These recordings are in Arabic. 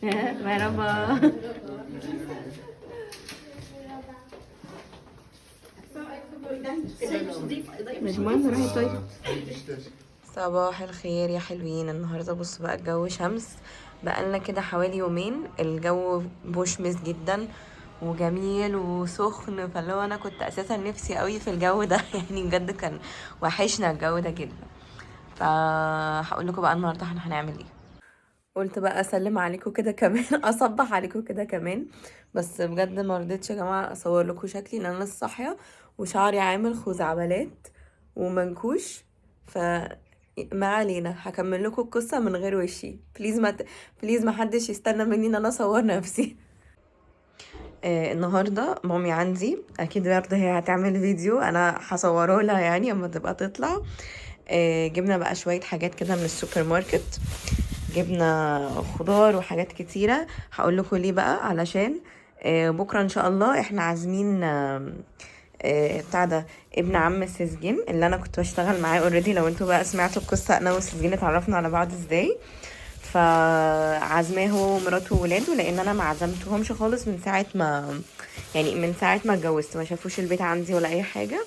Merhaba. صباح الخير يا حلوين. النهارده بصوا بقى الجو شمس، بقالنا كده حوالي يومين الجو مشمس جدا وجميل وسخن، فاللي هو انا كنت اساسا نفسي قوي في الجو ده يعني بجد كان وحشنا الجو ده جدا. فهقول لكم بقى النهارده احنا هنعمل ايه. قلت بقى اسلم عليكم كده كمان اصبح عليكم كده كمان، بس بجد ما رضيتش يا جماعه اصور لكم شكلي ان انا لسه صاحيه وشعري عامل خزعبلات ومنكوش. ف ما علينا، هكمل لكم القصه من غير وشي. بليز ما حدش يستنى مني ان انا اصور نفسي. النهارده مامي عندي اكيد برضه هي هتعمل فيديو انا هصوره لها يعني اما تبقى تطلع. جبنا بقى شويه حاجات كده من السوبر ماركت، جبنا خضار وحاجات كتيرة. هقول لكم ليه بقى، علشان بكرة ان شاء الله احنا عازمين بتاع ده ابن عم السجين اللي انا كنت بشتغل معاه اوريدي. لو انتوا بقى سمعتوا القصة انا والسجين اتعرفنا على بعض ازاي، فعزماه هو ومراته وولاده، لان انا ما عزمتهمش خالص من ساعة ما يعني من ساعة ما اتجوزت، ما شافوش البيت عندي ولا اي حاجة.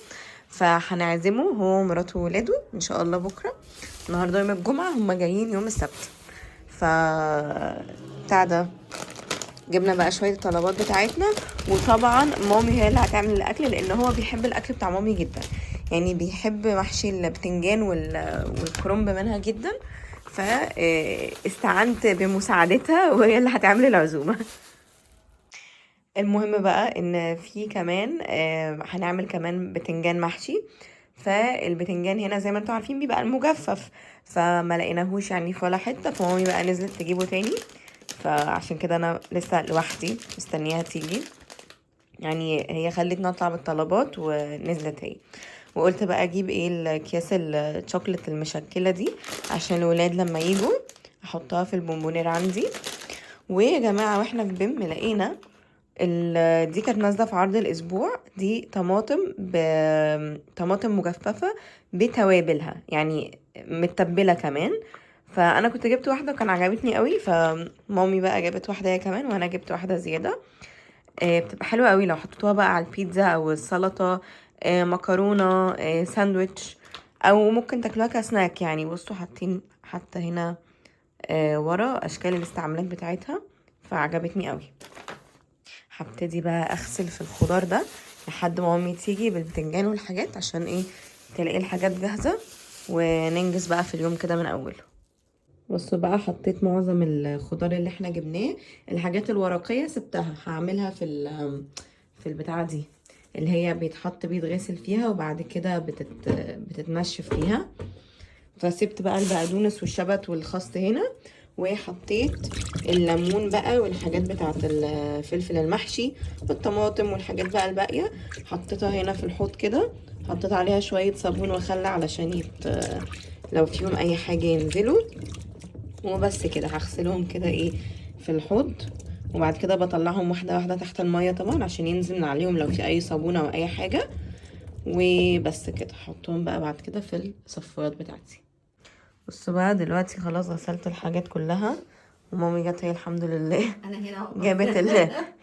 فهنعزمه هو ومراته وولاده ان شاء الله بكرة. النهارده يوم الجمعة، هم جايين يوم السبت. ف بتاع ده جبنا بقى شويه الطلبات بتاعتنا، وطبعا مامي هي اللي هتعمل الاكل لان هو بيحب الاكل بتاع مامي جدا، يعني بيحب محشي البتنجان والكرنب منها جدا. فاستعنت بمساعدتها وهي اللي هتعمل العزومه. المهم بقى ان في كمان هنعمل كمان بتنجان محشي. فالبتنجان هنا زي ما انتوا عارفين بيبقى المجفف، فما لقيناهوش يعني في ولا حته، فمامي بقى نزلت تجيبه تاني. فعشان كده انا لسه لوحدي مستنياها تيجي، يعني هي خلتني اطلع بالطلبات ونزلت هي. وقلت بقى اجيب ايه الاكياس الشوكولات المشكله دي عشان الولاد لما يجوا احطها في البونبونير عندي. ويا جماعه واحنا في بيم لقينا دي كانت نازله في عرض الاسبوع، دي طماطم مجففه بتوابلها يعني متبله كمان. فانا كنت جبت واحده وكان عجبتني قوي، فمامي بقى جابت واحده هي كمان وانا جبت واحده زياده. بتبقى حلوه قوي لو حطيتوها بقى على البيتزا او السلطه، مكرونه، ساندويتش، او ممكن تاكلوها كسناك. يعني بصوا حاطين حتى هنا ورا اشكال الاستعمالات بتاعتها، فعجبتني قوي. هبتدي بقى اغسل في الخضار ده لحد ما مامي تيجي بالبتنجان والحاجات، عشان ايه تلاقي الحاجات جاهزة وننجز بقى في اليوم كده من اوله. بصوا بقى حطيت معظم الخضار اللي احنا جبناه. الحاجات الورقية سبتها هعملها في البتاعة دي اللي هي بيتحط بيتغسل فيها وبعد كده بتتنشف فيها. فسبت بقى البقدونس والشبت والخس هنا، وحطيت الليمون بقى والحاجات بتاعه الفلفل المحشي والطماطم والحاجات بقى الباقيه، حطيتها هنا في الحوض كده. حطيت عليها شويه صابون وخل علشان لو فيهم اي حاجه ينزلوا. وبس كده هغسلهم كده ايه في الحوض، وبعد كده بطلعهم واحده واحده تحت الميه طبعا عشان ينزل من عليهم لو في اي صابونه او اي حاجه. وبس كده هحطهم بقى بعد كده في الصفارات بتاعتي. بصوا بقى دلوقتي خلاص غسلت الحاجات كلها، ومامي جت هي الحمد لله انا هنا اهو.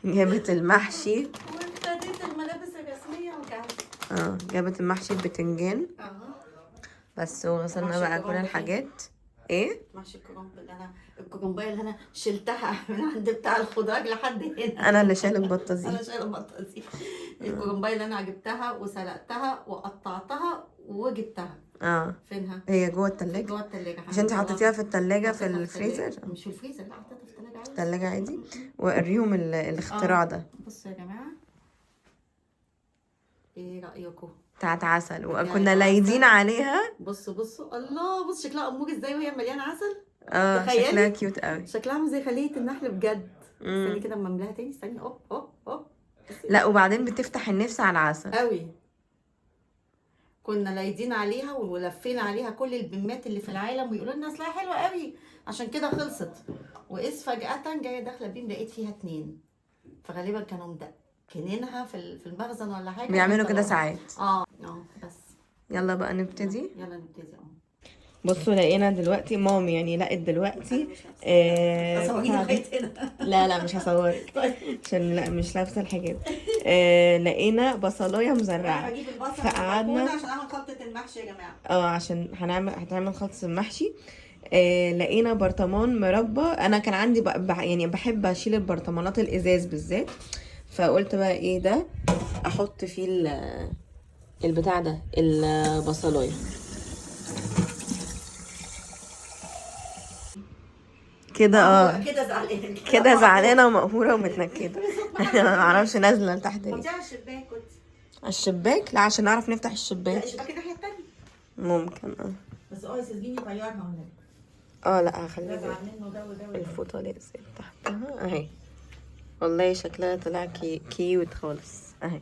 جابت المحشي. وابتديت الملابس الرسميه وجاهزه. جابت المحشي البتنجان بس، وغسلنا بقى كل الحاجات. ايه محشي الكرنب اللي انا الكرنبايه اللي انا شلتها من عند بتاع الخضار لحد هنا. انا اللي شايله البطه دي. انا شايله البطه دي. الكرنبايه اللي انا جبتها وسلقتها وقطعتها وجبتها. فينها؟ هي جوه التلاجة. جوه التلاجة. عشان انت حطيتيها في التلاجة في حطيتها الفريزر؟ مش في الفريزر، لا حطيتها في التلاجة عادي. التلاجة عادي. ووريهم الاختراع ده. بصوا يا جماعه، ايه رايكم؟ بتاعت عسل وكنا لايدين عليها. بصوا الله، بص شكلها امور ازاي وهي مليانه عسل. شكلها كيوت قوي. شكلها عامل زي خليه النحل بجد. استني كده اما املاها تاني، استني. اوب اوب اوب. لا وبعدين بتفتح النفس على العسل قوي. كنا لايدين عليها ولفينا عليها كل البمات اللي في العالم ويقولوا لنا اصلها حلوه قوي عشان كده خلصت. واذ فجاه جايه داخله بيم لقيت فيها 2، فغالبا كانوا مدكنينها في المخزن ولا حاجه. بيعملوا كده ساعات. بس يلا بقى نبتدي. يلا نبتدي. بصوا لقينا دلوقتي مامي يعني لقت دلوقتي هصورينا بتاع ده. لغايه هنا. لا مش هصورك طيب عشان لا مش لابسه الحجاب. لقينا بصلايه انا مزرعه بجيب البصل من فقعدنا البلكونه عشان اعمل خلطه المحشي يا جماعه. عشان هتعمل خلطه المحشي. لقينا برطمان مربى. انا كان عندي يعني بحب اشيل البرطمانات الازاز بالذات، فقلت بقى ايه ده احط فيه البتاع ده البصلايه كده. هو كده زعلان كده زعلانه ومقهوره ومتنكده. ما اعرفش نازله لتحت ليه. حطيها على الشباك كنت. على الشباك؟ لا عشان نعرف نفتح لا الشباك. الشباك الناحيه التانيه. ممكن بس يا سيبيني طيارها والنبي. لا ده هخليه زعل منه ده وده وده. الفوطه لازم تحتها اهي. والله شكلها طلع كيوت خالص اهي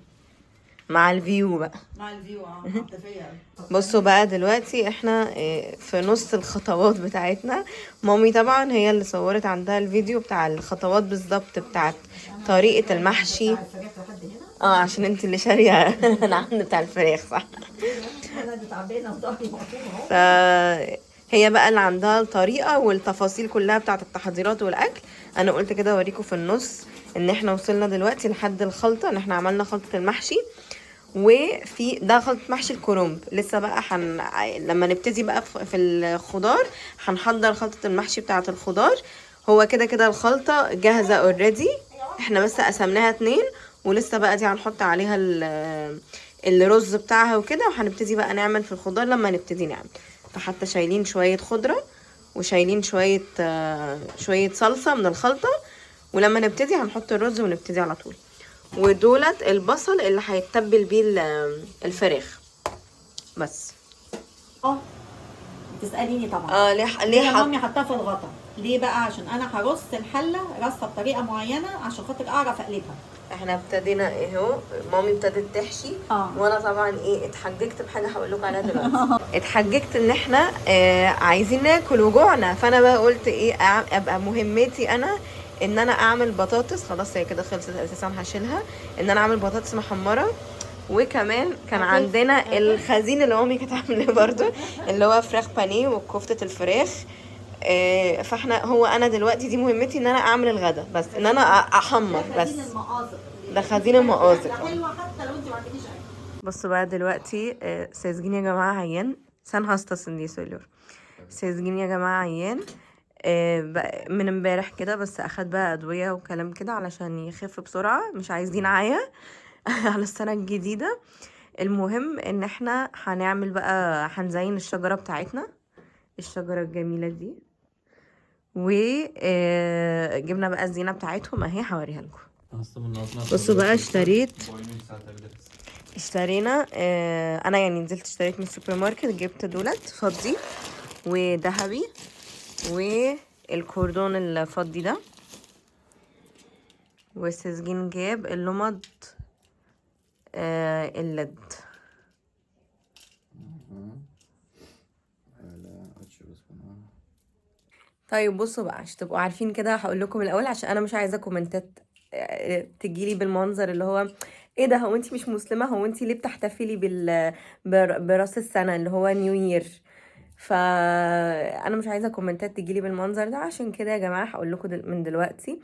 مع الفيو بقى. مع الفيو عاطفيه قوي. بصوا بقى دلوقتي احنا في نص الخطوات بتاعتنا. مامي طبعا هي اللي صورت عندها الفيديو بتاع الخطوات بالظبط بتاعت طريقة المحشي. بتاع الفراخ لحد هنا. عشان انت اللي شارية العمل بتاع الفراخ صح. انا دي تعبانه وضهري مقطوع اهو. فهي بقى اللي عندها الطريقة والتفاصيل كلها بتاعت التحضيرات والأكل. أنا قلت كده أوريكم في النص إن احنا وصلنا دلوقتي لحد الخلطة، إن احنا عملنا خلطة المحشي. وفي ده خلطة محشي الكرنب لسه بقى لما نبتدي بقى في الخضار هنحضر خلطة المحشي بتاعة الخضار. هو كده كده الخلطة جاهزة اوريدي، احنا بس قسمناها 2 ولسه بقى دي هنحط عليها الرز بتاعها وكده، وهنبتدي بقى نعمل في الخضار لما نبتدي نعمل. فحتى شايلين شوية خضرة وشايلين شوية صلصة من الخلطة، ولما نبتدي هنحط الرز ونبتدي على طول. ودولت البصل اللي هيتبل بيه الفراخ بس. تساليني طبعا ليه يا مامي حطها في الغطا ليه بقى؟ عشان انا هرص الحله رصه بطريقه معينه عشان خاطر اعرف اقلبها. احنا ابتدينا اهو، مامي ابتدت تحشي. وانا طبعا اتحججت بحاجه هقول لكم عليها دلوقتي. اتحججت ان احنا عايزين ناكل وجوعنا، فانا بقى قلت ابقى مهمتي انا ان انا اعمل بطاطس. خلاص هي كده خلصت اساسا هشيلها. ان انا اعمل بطاطس محمره، وكمان كان عندنا الخزين اللي امي كانت عاملاه برضو اللي هو فراخ بانيه وكفته الفراخ. فاحنا انا دلوقتي دي مهمتي ان انا اعمل الغدا، بس ان انا احمر بس. ده خزين المقازق. حلوه حتى لو انت ما عندكيش اكل. بصوا بقى دلوقتي ساذجين يا جماعه عيان سان هاسtasın diye söylüyor. ساذجين يا جماعه عيان من امبارح كده، بس اخد بقى ادويه وكلام كده علشان يخف بسرعه، مش عايزين عيا على السنه الجديده. المهم ان احنا هنعمل بقى هنزين الشجره بتاعتنا، الشجره الجميله دي، وجبنا بقى الزينه بتاعتهم اهي هوريها لكم. بصوا بقى اشترينا انا يعني نزلت اشتريت من السوبر ماركت، جبت دولت فضي وذهبي والكوردون الفضي ده، والسجين جاب اللمض اللد. طيب بصوا بقى عشان تبقوا عارفين كده هقول لكم الاول، عشان انا مش عايزه كومنتات تجيلي بالمنظر اللي هو ايه ده، هو انتي مش مسلمه، هو انتي ليه بتحتفلي براس السنه اللي هو نيو يير؟ فانا مش عايزه كومنتات تجيلي بالمنظر ده. عشان كده يا جماعه هقول لكم من دلوقتي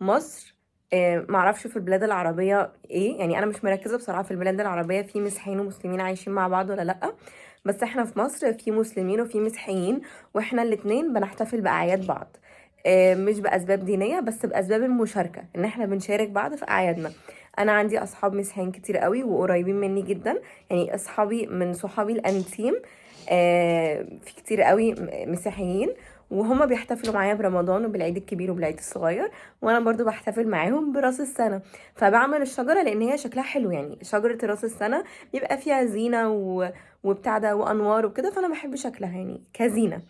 مصر معرفش في البلاد العربيه ايه، يعني انا مش مركزه بصراحه في البلاد العربيه في مسيحيين ومسلمين عايشين مع بعض ولا لا، بس احنا في مصر في مسلمين وفي مسيحيين، واحنا الاتنين بنحتفل باعياد بعض. مش باسباب دينيه بس باسباب المشاركه، ان احنا بنشارك بعض في اعيادنا. انا عندي اصحاب مسيحيين كتير قوي وقريبين مني جدا، يعني اصحابي من صحابي الانتيم في كتير قوي مسيحيين، وهما بيحتفلوا معايا برمضان وبالعيد الكبير وبالعيد الصغير، وانا برضو بحتفل معاهم براس السنه. فبعمل الشجره لان هي شكلها حلو، يعني شجره راس السنه بيبقى فيها زينه وبتاع ده وانوار وكده، فانا بحب شكلها يعني كزينه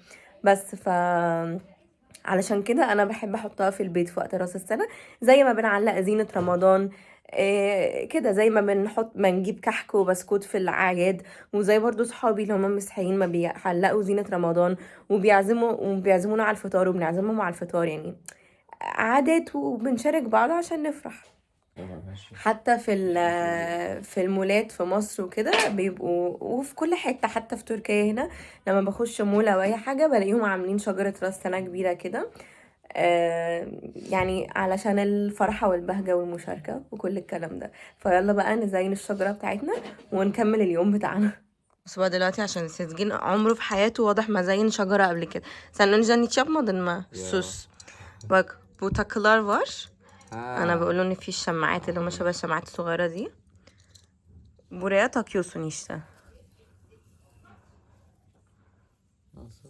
بس. علشان كده انا بحب احطها في البيت في وقت راس السنه، زي ما بنعلق زينه رمضان كده، زي ما ما نجيب كحك وبسكوت في الاعياد، وزي برضو صحابي اللي هم مسيحيين ما بيعلقوا زينه رمضان وبيعزمونا على الفطار وبنعزمهم على الفطار، يعني عادات وبنشارك بعض عشان نفرح. ماشي. حتى في المولات في مصر وكده بيبقوا، وفي كل حتة حتى في تركيا هنا لما بخش مول او اي حاجة بلاقيهم عاملين شجرة راس سنة كبيرة كده. يعني علشان الفرحة والبهجة والمشاركة وكل الكلام ده. فيلا بقى نزين الشجرة بتاعتنا ونكمل اليوم بتاعنا. بس بقى دلوقتي عشان سيزجين عمره في حياته واضح ما زين شجرة قبل كده. Sen önceden hiç yapmadın mı? Sus. Bak bu takılar var. Ana بقوله ان في الشماعات اللي هم شبه الشماعات الصغيرة دي. Buraya takıyorsun işte. Nasıl?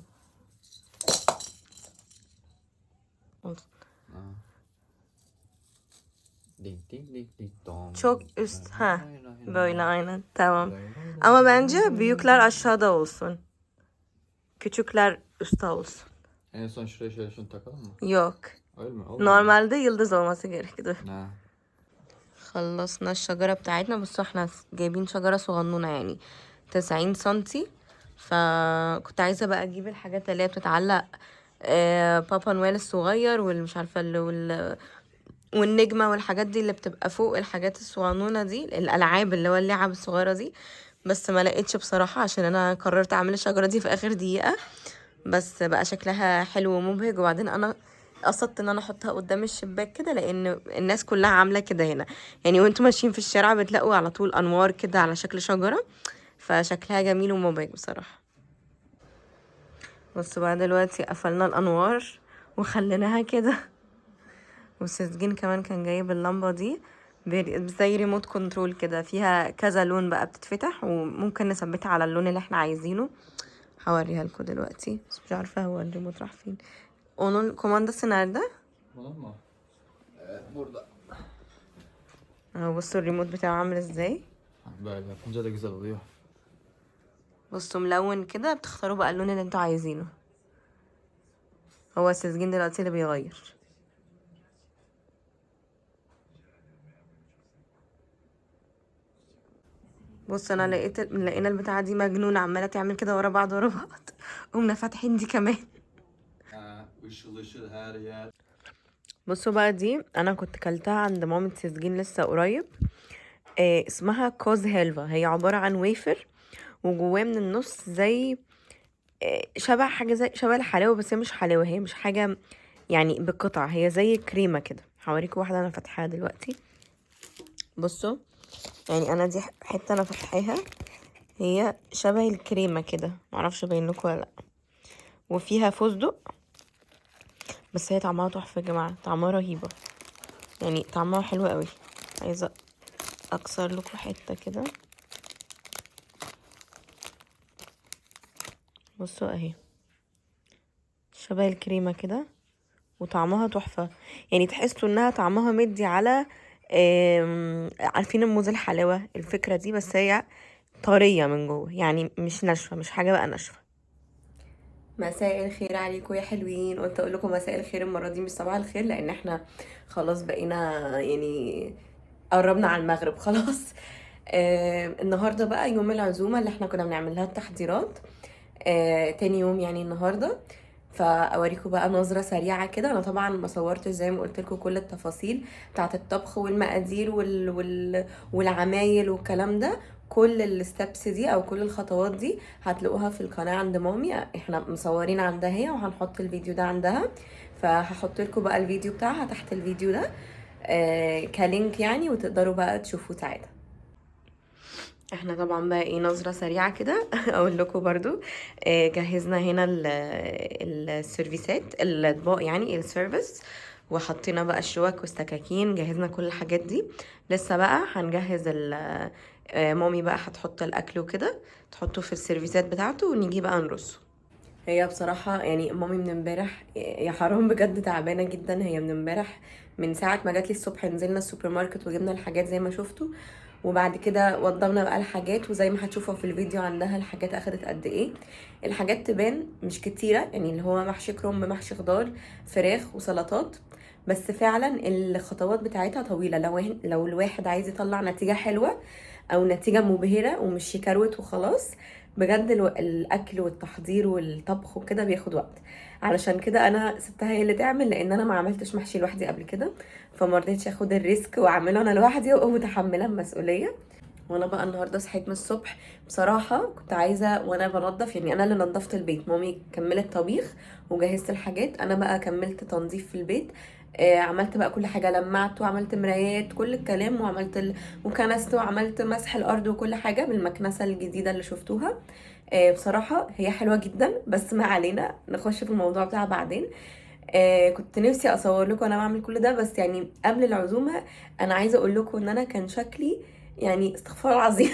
Ding ding ding ding dong. Çok üst. Ha. Böyle aynen. Tamam. Lay lay lay. Ama bence büyükler aşağıda olsun. Küçükler üstte olsun. En son şuraya şöyle şunu takalım mı? Yok. Öyle mi? Olur mu? Normalde yıldız olması gerekiyor. Ha. خلصنا الشجرة بتاعتنا. بصوا احنا جايبين شجرة صغنونة يعني 90 سنتي. فكنت عايزة بقى اجيب الحاجات اللي هي بتتعلق بابا نويل الصغير والمش عارفة والنجمة والحاجات دي اللي بتبقى فوق الحاجات الصغنونة دي، الألعاب اللي هو اللعب الصغيرة دي. بس ما لقيتش بصراحة عشان انا قررت اعمل الشجرة دي في اخر دقيقة. بس بقى شكلها حلو ومبهج. وبعدين انا قصدت ان انا احطها قدام الشباك كده لان الناس كلها عامله كده هنا يعني، وانتوا ماشيين في الشارع بتلاقوا على طول انوار كده على شكل شجره، فشكلها جميل ومبهج بصراحه. بصوا بقى دلوقتي قفلنا الانوار وخليناها كده. والسجين كمان كان جايب اللمبه دي زي ريموت كنترول كده، فيها كذا لون بقى بتتفتح وممكن نثبتها على اللون اللي احنا عايزينه. هوريها لكم دلوقتي بس مش عارفه هو الريموت راح فين. Onun kumandası nerede? Bunun mu? Evet burada. بصوا الريموت بتاعه عامل ازاي. Böyle yapınca da güzel oluyor. بصوا ملون كده، بتختاروا بقى اللون اللي انتوا عايزينه. هو السجين دلوقتي اللي بيغير. بص انا لقينا البتاعه دي مجنونه عماله تعمل كده ورا بعض ورا بعض. قمنا فاتحين دي كمان. Işıl ışıl her yer. بصوا بقى دي انا كنت كلتها عند مامة سجين لسه قريب. اسمها كوز هيلفا. هي عباره عن ويفر وجواه من النص زي شبه حاجه زي شبه الحلاوه، بس هي مش حلاوه، هي مش حاجه يعني بقطع، هي زي كريمه كده. هوريكم واحده انا فاتحاها دلوقتي. بصوا يعني انا دي حته انا فاتحاها، هي شبه الكريمه كده، معرفش باين لكم ولا لا. وفيها فستق، بس هي طعمها تحفه يا جماعه، طعمها رهيبه يعني، طعمها حلو قوي. عايزه اكسر لكم حته كده. بصوا اهي شبه الكريمه كده وطعمها تحفه يعني، تحسوا انها طعمها مدي على عارفين الموز الحلاوه الفكره دي، بس هي طريه من جوه يعني، مش ناشفه، مش حاجه بقى ناشفه. مساء الخير عليكم يا حلوين. قلت اقول لكم مساء الخير المره دي مش صباح الخير، لان احنا خلاص بقينا يعني قربنا على المغرب خلاص. النهارده بقى يوم العزومه اللي احنا كنا بنعمل لها التحضيرات. تاني يوم يعني النهارده. فاوريكم بقى نظره سريعه كده. انا طبعا ما صورتش زي ما قلت لكم كل التفاصيل بتاعه الطبخ والمقادير والعمايل والكلام ده. كل الستبس دي او كل الخطوات دي هتلاقوها في القناه عند مامي، احنا مصورين عندها هي، وهنحط الفيديو ده عندها. فهحط لكم بقى الفيديو بتاعها تحت الفيديو ده كلينك يعني، وتقدروا بقى تشوفوه ساعتها. احنا طبعا بقى ايه نظرة سريعة كده اقول لكم برضو. جهزنا هنا السيرفيسات الاطباق يعني السيرفيس، وحطينا بقى الشوك والسكاكين، جهزنا كل الحاجات دي. لسه بقى هنجهز مامي بقى هتحط الاكل وكده، تحطه في السيرفيسات بتاعته ونيجي بقى نرصه. هي بصراحة يعني مامي من امبارح يا حرام بجد تعبانة جدا. هي من امبارح من ساعة ما جاتلي الصبح نزلنا السوبر ماركت وجبنا الحاجات زي ما شفتوا، وبعد كده وضبنا بقى الحاجات، وزي ما هتشوفوا في الفيديو عندها الحاجات اخدت قد ايه. الحاجات تبان مش كتيرة يعني، اللي هو محشي كرنب، محشي خضار، فراخ وسلطات، بس فعلا الخطوات بتاعتها طويلة. لو الواحد عايز يطلع نتيجة حلوة او نتيجة مبهرة ومش يكروت وخلاص، بجد الاكل والتحضير والطبخ وكده بياخد وقت، علشان كده انا سبتها هي اللي تعمل، لان انا ما عملتش محشي لوحدي قبل كده، فما رضيتش اخد الريسك واعمله انا لوحدي وابقى متحمله المسؤوليه. وانا بقى النهارده صحيت من الصبح، بصراحه كنت عايزه وانا بنضف، يعني انا اللي نضفت البيت، مامي كملت طبيخ وجهزت الحاجات، انا بقى كملت تنظيف في البيت. عملت بقى كل حاجه، لمعت وعملت مرايات كل الكلام، وعملت وكنست وعملت مسح الارض وكل حاجه بالمكنسه الجديده اللي شفتوها. بصراحه هي حلوه جدا، بس ما علينا، نخش في الموضوع بتاعها بعدين. كنت نفسي اصور لكم انا بعمل كل ده، بس يعني قبل العزومه انا عايزه اقول لكم ان انا كان شكلي يعني استغفر الله العظيم.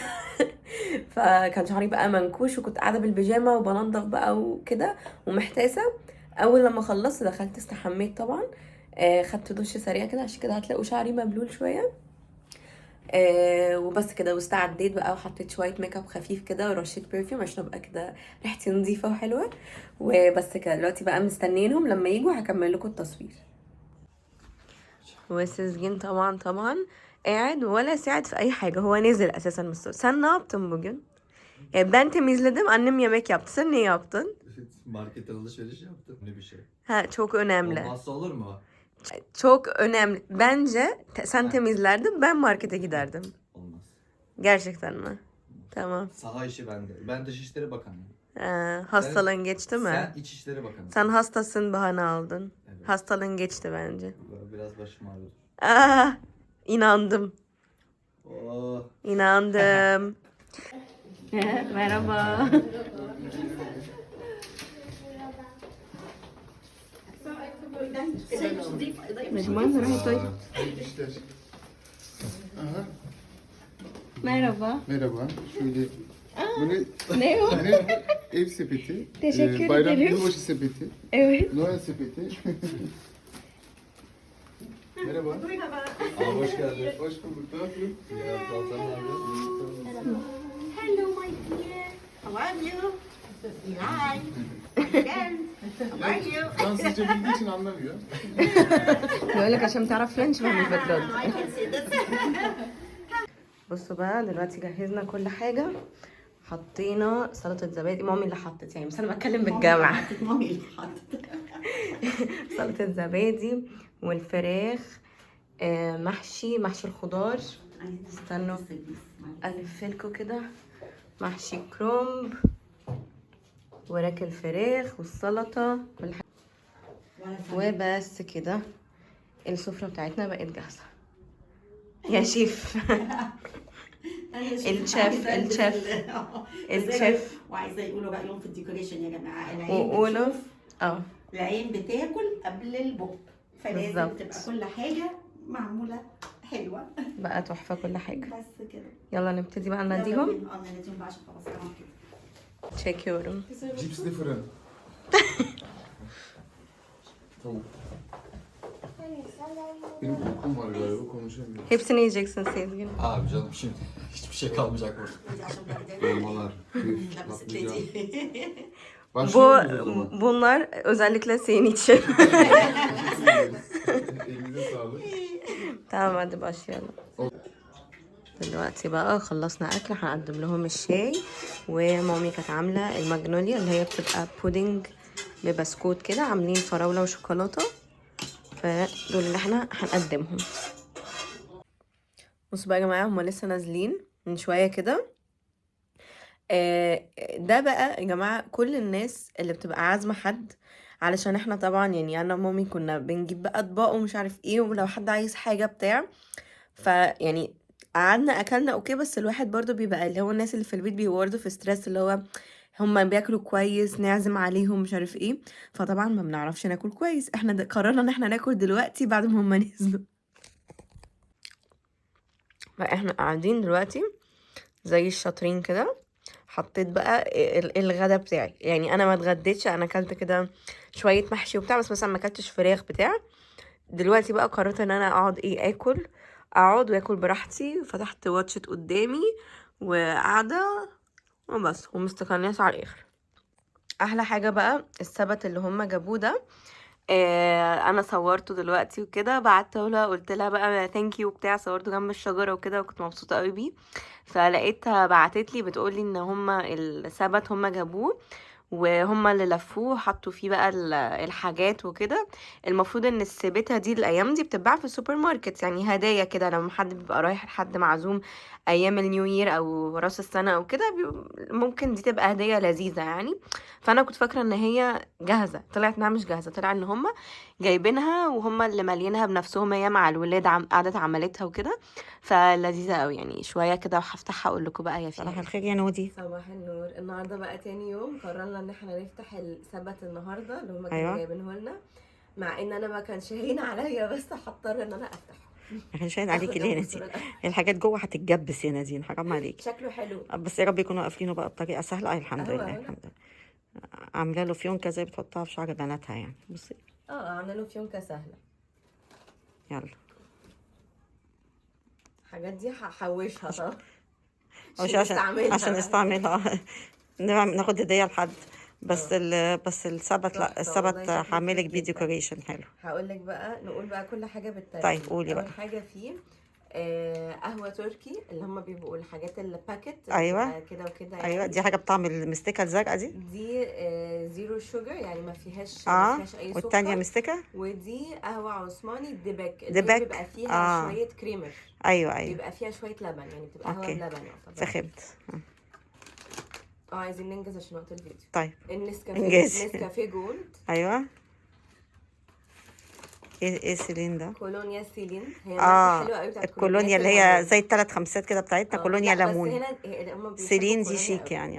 فكان شعري بقى منكوش، وكنت قاعده بالبيجامه وبنضف بقى وكده ومحتاسه. اول لما خلصت دخلت استحميت طبعا، خدت دش سريع كده، عشان كده هتلاقوا شعري مبلول شويه. وبس كده، واستعديت بقى وحطيت شويه ميك اب خفيف كده ورشيت برفيوم عشان ابقى كده ريحتي نظيفه وحلوه. وبس كده، دلوقتي بقى مستنينهم لما يجوا هكمل لكم التصوير. وسيزجين طبعا قاعد ولا ساعد في اي حاجه، هو نزل اساسا من الصوت. Sen ne yaptın bugün? Ben temizledim, annem yemek yaptı. Sen ne yaptın? Marketten alışveriş yaptım. Ne bir şey. Ha, çok önemli. Olmazsa olur mu? Çok önemli. Bence sen temizlerdin, ben markete giderdim. Olmaz. Gerçekten mi? Tamam. Saha işi bende. Ben Dışişleri Bakanıyım. Hastalığın geçti mi? Sen İçişleri Bakanısın. Sen hastasın, bahane aldın. Evet. Hastalığın geçti bence. Biraz başım ağrıyor. İnandım. Oh. İnandım. Merhaba. Necman راحت طيب. Aha, Merhaba. merhaba. Şöyle bu ne? Ne o? Hani ev sepeti. Teşekkür bayram ederim. yılbaşı sepeti. Evet. Noel sepeti. Merhaba. Aa, hoş geldin. Hoş bulduk. Ne yapıyorsun? Ya Saltan ne yapıyorsun? Hello my dear. How are you? Hi. Again. How are you? Fransızca bildiği için anlamıyor. بقول لك عشان تعرف فرنش فمش بترد. I can see this. بصوا بقى دلوقتي جهزنا كل حاجة، حطينا سلطة زبادي، مامي اللي حطت يعني، بس انا بتكلم بالجامعة. مامي اللي حطت. سلطة زبادي والفراخ، محشي الخضار. استنوا الفلكوا كده، محشي كرومب، وراك الفراخ والسلطة كل حاجة. وبس كده السفرة بتاعتنا بقت جاهزة يا شيف. الشيف وعايزه يقولوا بقى يوم في الديكوريشن يا جماعه، العين وقولوا بتشوف، اه العين بتاكل قبل البق، فلازم بالظبط. تبقى كل حاجه معموله حلوه. بقى تحفة كل حاجة. بس كده. يلا نبتدي بقى يلا نناديهم. بينا. نناديهم بقى عشان خلاص كمان كده. Çekiyorum. Cipsli fırın. Tavuk. Benim uykum var galiba, konuşamıyorum. Hepsini yiyeceksin Sezgin. Abi canım şimdi hiçbir şey kalmayacak burada. Elmalar, küf, patlıcan. Bu Başlıyor muyuz o zaman? bunlar özellikle senin için. Elinize sağlık. tamam hadi başlayalım. دلوقتي بقى خلصنا اكل، هنقدم لهم الشاي، ومامي كانت عامله الماجنوليا اللي هي بتبقى بودنج ببسكوت كده، عاملين فراوله وشوكولاته، فدول اللي احنا هنقدمهم. بصوا بقى يا جماعه، هما لسه نازلين من شويه كده. ده بقى يا جماعه كل الناس اللي بتبقى عازمه حد، علشان احنا طبعا يعني انا ومامي كنا بنجيب بقى اطباق ومش عارف ايه، ولو حد عايز حاجه بتاع، فيعني قعدنا اكلنا اوكي، بس الواحد برضو بيبقى اللي هو الناس اللي في البيت بيبقوا برضو في ستريس، اللي هو هما بياكلوا كويس نعزم عليهم مش عارف ايه، فطبعا ما بنعرفش ناكل كويس. احنا قررنا ان احنا ناكل دلوقتي بعد ما هما نزلوا. فاحنا قاعدين دلوقتي زي الشاطرين كده. حطيت بقى الغدا بتاعي، يعني انا ما اتغديتش، انا اكلت كده شويه محشي وبتاع، بس مثلا ما اكلتش فراخ بتاع. دلوقتي بقى قررت ان انا اقعد اقعد واكل براحتي، فتحت واتشت قدامي وقاعده وبس، ومستكنيس على الاخر. احلى حاجه بقى السبت اللي هم جابوه ده، انا صورته دلوقتي وكده، بعته لها قلت لها بقى ثانك يو بتاع، صورته جنب الشجره وكده وكنت مبسوطه قوي بيه. فلقيتها بعتت لي بتقول لي ان هما السبت هما جابوه وهما اللي لفوه وحطوا فيه بقى الحاجات وكده. المفروض ان السبتة دي الايام دي بتتباع في السوبر ماركت، يعني هدايا كده لما حد بيبقى رايح لحد معزوم ايام النيو يير او راس السنه او كده، ممكن دي تبقى هديه لذيذه يعني. فانا كنت فاكره ان هي جاهزه، طلعت انها مش جاهزه، طلع ان هما جايبينها وهما اللي مالينها بنفسهم، هي مع الولاد قعدت عملتها وكده. فلذيذه قوي يعني، شويه كده وهفتحها اقول لكم بقى يا فيها صباح إيه. الخير يا نودي. صباح النور. النهارده بقى تاني يوم قررنا ان احنا نفتح السبت النهارده اللي هما كانوا أيوة. جايبينه لنا، مع ان انا ما كانش هين عليا بس هضطر ان انا افتحه. احنا شاهد عليكي ليه يا نادين؟ الحاجات جوه هتتجبس يا نادين، حرام عليكي. شكله حلو. بس يا رب يكونوا قافلينه بقى بطريقه سهله. الحمد أهو لله أهو. الحمد لله. عامله له فيونكه زي بتحطها في شعر بناتها يعني. بصي عامله له فيونكه سهله. يلا. الحاجات دي هحوشها طبعا مش عشان نستعملها ناخد هديه لحد. بس بس السبت لا، تحفة السبت والله، شكله هعملك كيوت بيه جدا. ديكوريشن حلو. هقول لك بقى، نقول بقى كل حاجه بالترتيب. طيب قولي بقى. اول حاجه فيه قهوه تركي اللي هم بيبقوا الحاجات الباكت أيوة. كده وكده يعني. ايوه دي حاجه بطعم المستكه الزرقاء دي. دي زيرو شوجر يعني ما فيهاش اي سكر. والتانيه مستكه. ودي قهوه عثماني ديبك اللي ديبك. بيبقى فيها شويه كريمر. ايوه بيبقى فيها شويه لبن، يعني بتبقى قهوه أوكي. بلبن يعتبر. فهمت. عايزين ننجز عشان وقت الفيديو. طيب النسكافيه انجزي. نسكافيه جولد. ايوه. ايه سيلين ده؟ كولونيا سيلين، هي ماركة حلوه قوي بتاعت الكولونيا اللي هي زي الثلاث خمسات كده بتاعتنا. كولونيا لا، ليمون. بس هنا هما بيحبوا سيلين دي كولونيا شيك قوي. يعني.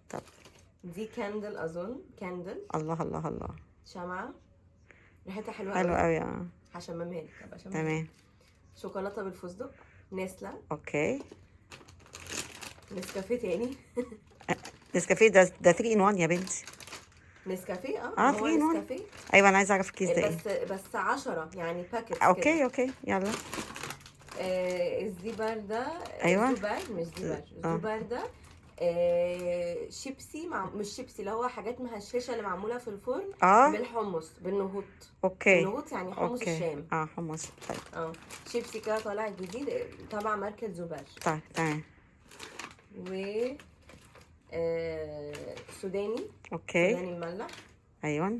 طب دي كاندل، اظن كاندل الله الله الله. شمعة ريحتها حلوه حلو قوي. قوي. هشممها لك، ابقى اشممها. تمام. شوكولاته بالفستق نسله. اوكي. نسكافيه تاني نسكافيه ده 3 in 1 يا بنتي. نسكافيه هو 3 in 1. نسكافيه. ايوه انا عايزه اعرف الكيس ده ايه. بس 10 يعني باكت. اوكي يلا. الزبر ده. أيوة. زبر مش زبر. الزبر ده شيبسي مش شيبسي، اللي هو حاجات مهششه اللي معموله في الفرن بالحمص بالنهوت. اوكي. النهوت يعني حمص الشام. حمص. طيب. شيبسي كده طالع جديد تبع ماركه زبر. طيب تمام. و سوداني. اوكي. سوداني مملح. ايوه.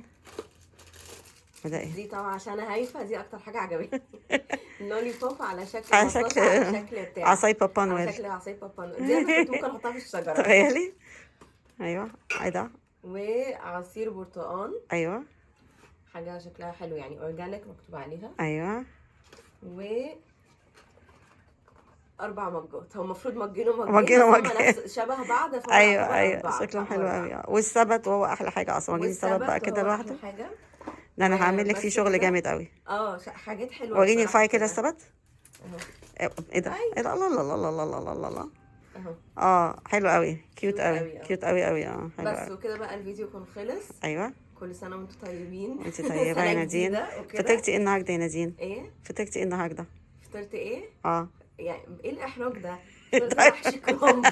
وده ايه؟ دي طبعا عشان انا هايفه، دي اكتر حاجه عجبتني. لولي بوب على شكل على مصاصة، شكل على شكل بتاع عصاي بابا على نويل. شكل عصاي بابا نويل. دي انا كنت ممكن احطها في الشجره. تخيلي. ايوه ايه ده؟ وعصير برتقال. ايوه. حاجه شكلها حلو يعني اورجانيك مكتوب عليها. ايوه. و 4 مجات، هو المفروض مجين مجين. نفس شبه بعض. ايوه شكلهم حلو قوي. والسبت وهو احلى حاجه اصلا. مجين السبت بقى كده لوحده. ده انا هعمل لك فيه شغل جامد قوي. حاجات حلوه. وريني ارفعي كده السبت. اهو. ايه ده؟ ايه ده؟ الله الله الله الله الله الله الله. اهو. حلو قوي. كيوت قوي. قوي. كيوت قوي قوي. حلو بس قوي. وكده بقى الفيديو يكون خلص. ايوه. كل سنه وانتم طيبين. انت طيبه يا نادين. فطرتي ايه النهارده يا نادين؟ ايه؟ فطرتي ايه النهارده؟ فطرت ايه؟ يعني ايه الاحراج ده؟ فطرت محشي كرنب.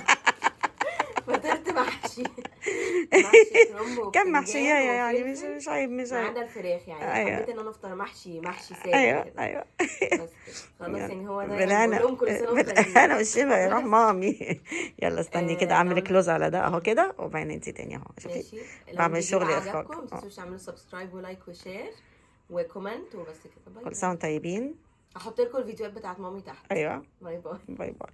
فطرت محشي كرنب. كم محشية يعني مش عيب ما عدا الفراخ يعني. أيوة. حبيت ان انا افطر محشي ساده. ايوه بس خلاص يعني هو ده يعني بقول لهم كل سنه وانتم طيبين. انا والشبه يروح مامي. يلا استني كده اعمل كلوز على ده اهو كده، وبعدين انت تاني اهو. شوفي بعمل شغل اخراج. ما تنسوش تعملوا سبسكرايب ولايك وشير وكومنت وبس كده. باي. كل سنه وانتم طيبين. هحط لكم الفيديوهات بتاعت مامي تحت. ايوه. باي باي. باي باي.